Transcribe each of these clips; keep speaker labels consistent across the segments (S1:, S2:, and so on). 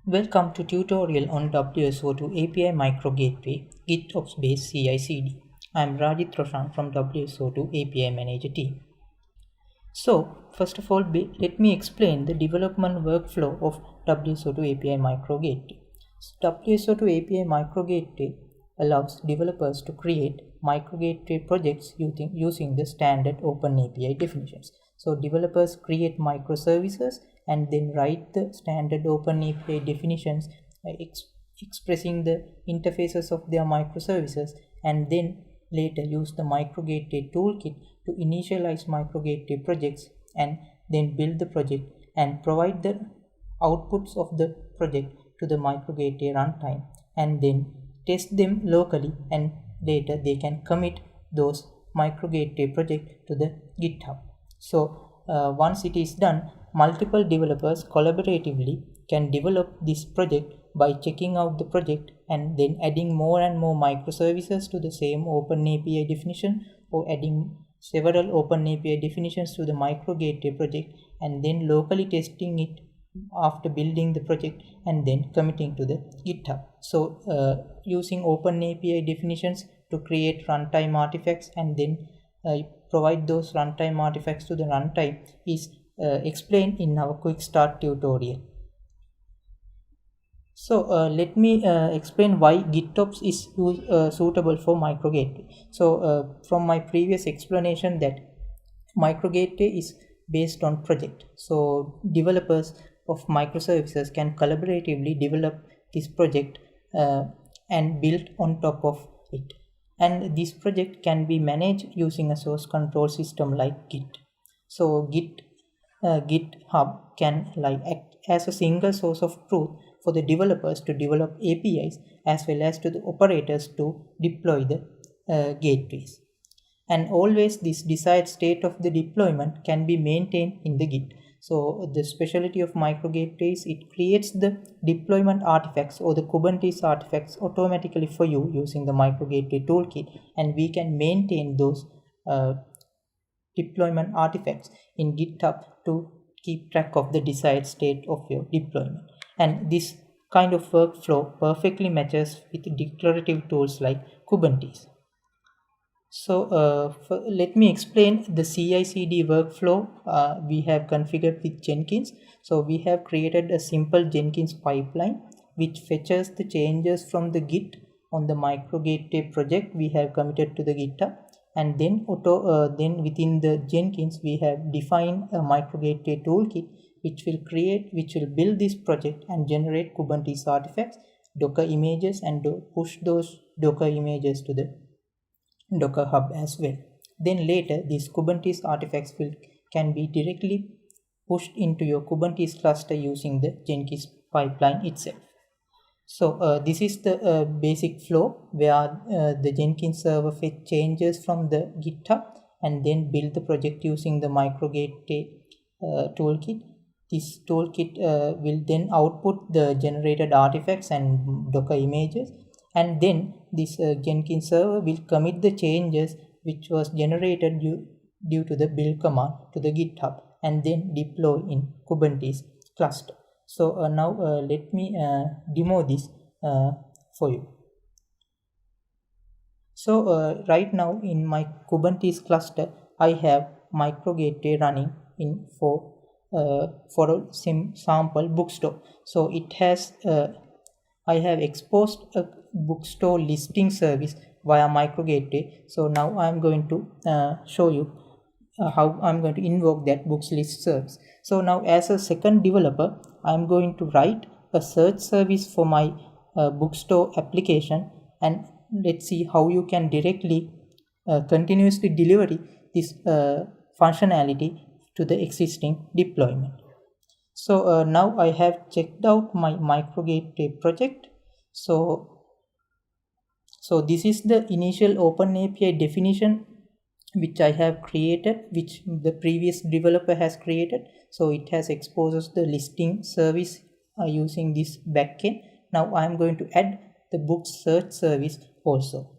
S1: Welcome to tutorial on WSO2 API Micro Gateway GitOps based CI/CD. I am Rajit Roshan from WSO2 API Manager team. So, first of all, let me explain the development workflow of WSO2 API Micro Gateway. WSO2 API Micro Gateway allows developers to create micro gateway projects using the standard Open API definitions. So developers create microservices and then write the standard Open API definitions expressing the interfaces of their microservices, and then later use the micro gateway toolkit to initialize micro gateway projects and then build the project and provide the outputs of the project to the micro gateway runtime and then test them locally, and later they can commit those micro gateway project to the GitHub. So once it is done, multiple developers collaboratively can develop this project by checking out the project and then adding more and more microservices to the same Open API definition, or adding several Open API definitions to the micro gateway project and then locally testing it after building the project and then committing to the GitHub. So using Open API definitions to create runtime artifacts and then provide those runtime artifacts to the runtime is explained in our quick start tutorial. So let me explain why GitOps is suitable for micro gateway. So from my previous explanation that micro gateway is based on project, so developers of microservices can collaboratively develop this project and build on top of it, and this project can be managed using a source control system like Git. So GitHub can act as a single source of truth for the developers to develop APIs as well as to the operators to deploy the gateways. And always this desired state of the deployment can be maintained in the Git. So the specialty of micro gateways, it creates the deployment artifacts or the Kubernetes artifacts automatically for you using the micro gateway toolkit, and we can maintain those deployment artifacts in GitHub to keep track of the desired state of your deployment. And this kind of workflow perfectly matches with declarative tools like Kubernetes. So let me explain the CI/CD workflow we have configured with Jenkins. So we have created a simple Jenkins pipeline which fetches the changes from the Git on the micro gateway project we have committed to the GitHub, and then then within the Jenkins we have defined a micro gateway toolkit which will build this project and generate Kubernetes artifacts, Docker images, and push those Docker images to the Docker Hub as well. Then later these Kubernetes artifacts can be directly pushed into your Kubernetes cluster using the Jenkins pipeline itself. So this is the basic flow where the Jenkins server fetch changes from the GitHub and then build the project using the micro gateway toolkit. This toolkit will then output the generated artifacts and Docker images, and then this Jenkins server will commit the changes which was generated due to the build command to the GitHub and then deploy in Kubernetes cluster. So now let me demo this for you. So right now in my Kubernetes cluster I have micro gateway running in for a sample bookstore. So it has I have exposed a bookstore listing service via micro gateway. So now I'm going to show you how I'm going to invoke that books list service. So now as a second developer, I'm going to write a search service for my bookstore application, and let's see how you can directly continuously deliver this functionality to the existing deployment. So now I have checked out my micro gateway project. So this is the initial Open API definition which I have created, which the previous developer has created. So it has exposes the listing service using this backend. Now I am going to add the book search service also.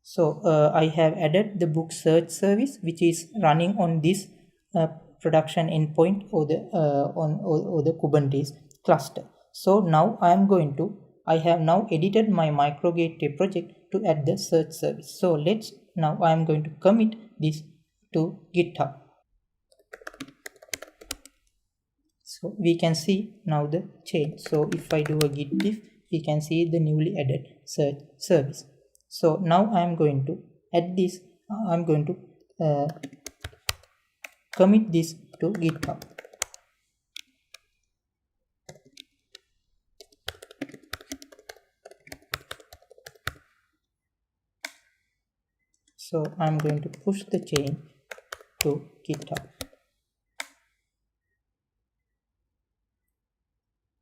S1: So I have added the book search service which is running on this production endpoint or the Kubernetes cluster. So now I have now edited my micro gateway project to add the search service. So now I am going to commit this to GitHub. So we can see now the change. So if I do a git diff, we can see the newly added search service. So now I am going to add this. I am going to commit this to GitHub. So I am going to push the change to GitHub.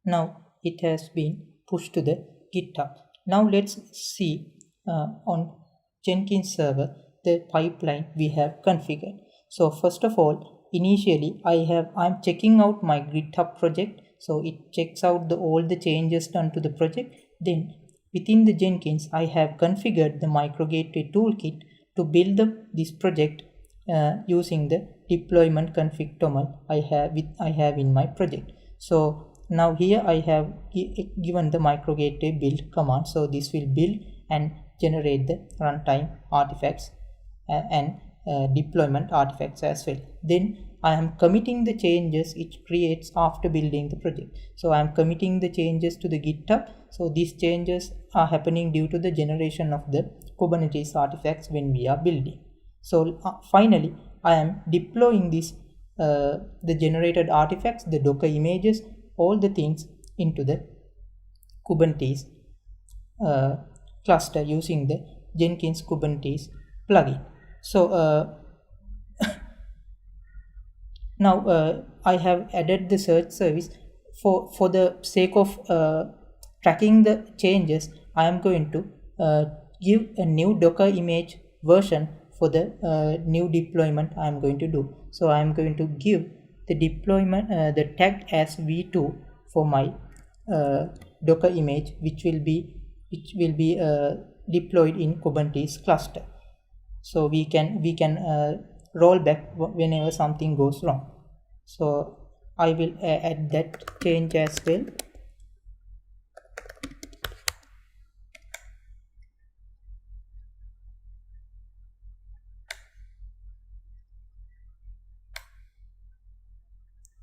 S1: Now it has been pushed to the GitHub. Now let's see on Jenkins server the pipeline we have configured. So first of all, initially I'm checking out my GitHub project. So it checks out all the changes done to the project. Then within the Jenkins, I have configured the micro gateway toolkit to build this project using the deployment config toml I have in my project. So now here I have given the micro gateway build command. So this will build and generate the runtime artifacts and deployment artifacts as well. Then I am committing the changes it creates after building the project. So I am committing the changes to the GitHub. So these changes are happening due to the generation of the Kubernetes artifacts when we are building. So finally I am deploying this the generated artifacts, the Docker images, all the things into the Kubernetes cluster using the Jenkins Kubernetes plugin. So now I have added the search service. For the sake of tracking the changes, I am going to give a new Docker image version for the new deployment I am going to do. So I am going to give the deployment the tag as v2 for my Docker image, which will be deployed in Kubernetes cluster. So we can roll back whenever something goes wrong. So I will add that change as well.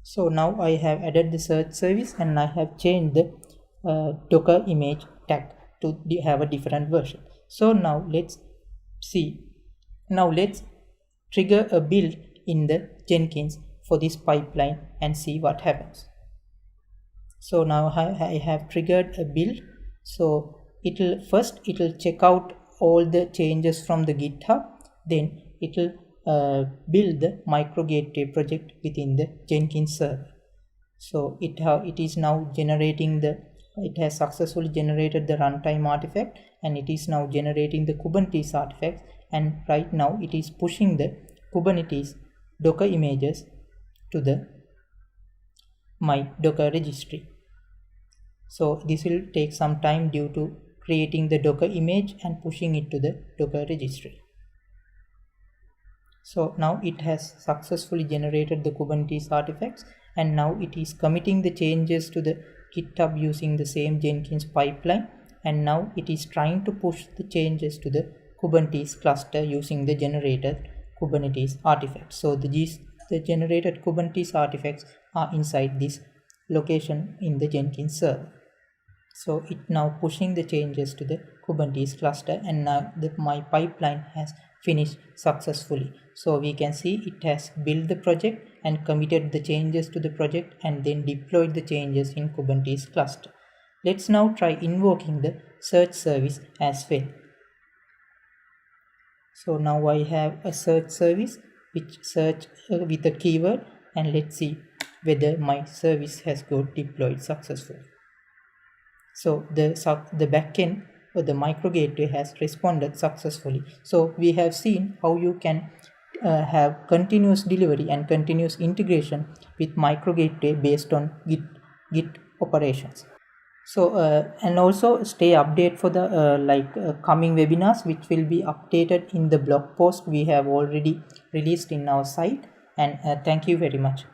S1: So now I have added the search service and I have changed the Docker image tag to have a different version. So now let's see. Now let's trigger a build in the Jenkins for this pipeline and see what happens. So now I have triggered a build. So it'll check out all the changes from the GitHub. Then it'll build the micro gateway project within the Jenkins server. So it is now generating it has successfully generated the runtime artifact, and it is now generating the Kubernetes artifacts, and right now it is pushing the Kubernetes Docker images to my Docker registry. So this will take some time due to creating the Docker image and pushing it to the Docker registry. So now it has successfully generated the Kubernetes artifacts, and now it is committing the changes to the GitHub using the same Jenkins pipeline, and now it is trying to push the changes to the Kubernetes cluster using the generated Kubernetes artifacts. So the generated Kubernetes artifacts are inside this location in the Jenkins server. So it now pushing the changes to the Kubernetes cluster, and now my pipeline has finished successfully. So we can see it has built the project and committed the changes to the project and then deployed the changes in Kubernetes cluster. Let's now try invoking the search service as well. So now I have a search service which search with a keyword, and let's see whether my service has got deployed successfully. So the backend or the micro gateway has responded successfully. So we have seen how you can have continuous delivery and continuous integration with micro gateway based on Git operations. So and also stay updated for the coming webinars, which will be updated in the blog post we have already released in our site. and thank you very much.